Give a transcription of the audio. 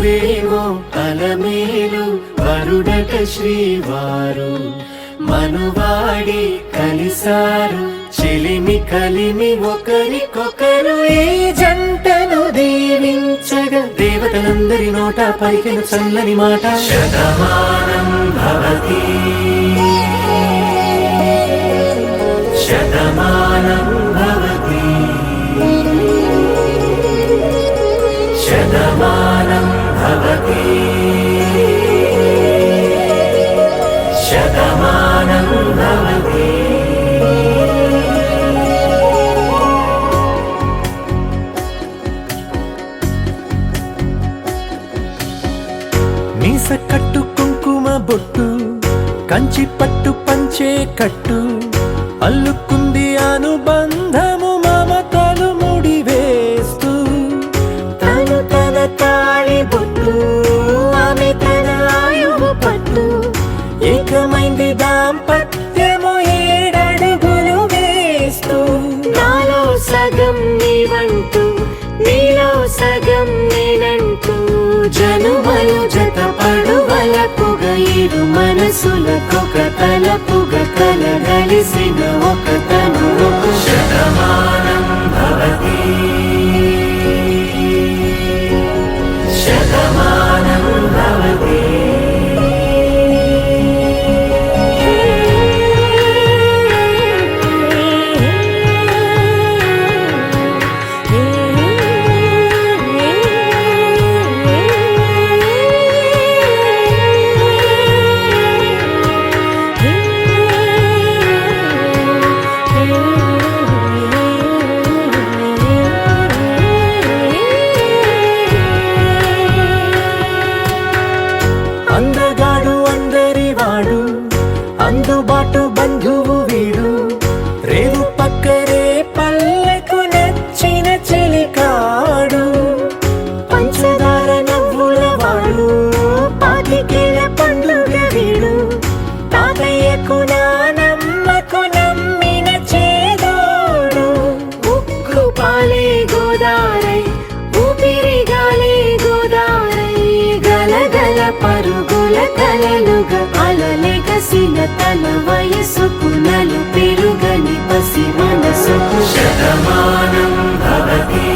నువ్వేమో అలమేలు వరుడట శ్రీవారు మనువాడి కలిసారు చెలిమి కలిమి ఒకరికొకరు ఈ జంటను దీవించగా దేవతలందరి నోట పలికిన చల్లని మాట శతమానం భవతి శతమానం భవతి శతమానం భవతి శతమానం భవతి. మీస కట్టు కుంకుమ బొట్టు కంచి పట్టు పంచే కట్టు అల్లుకుంది అనుబంధము మమతలు ముడివేస్తూ తను తన తాళి బొట్టు ఆమె తన ఆయువు పట్టు ఏకమైంది దాంపత్యము 7 అడుగులు వేస్తూ నాలో సగం నీవంటూ నీలో సగం నేనంటూ జనుమలు జత పడువలపుగ ఇరు మనసులకొక తలపుగ కలగలిసిన ఒక తను శతమానం భవతి శతమానం భవతి. అందగాడు అందరివాడు అందుబాటు బంధువు వీడు రేవు పక్కరే పల్లెకు నచ్చిన చెలికాడు పంచదార నవ్వుల వాడు పాతికేల పండుగ వీడు తాతయ్యకు నానమ్మకు నమ్మిన చేదోడు ఉక్కు పాలే గోదారై ఊపిరి గాలే గోదారై గలగల పరుగుల కలలుగా అలలెగసిన తన వయసుకు నలు పెరుగని పసి మనసుకు శతమానం భవతి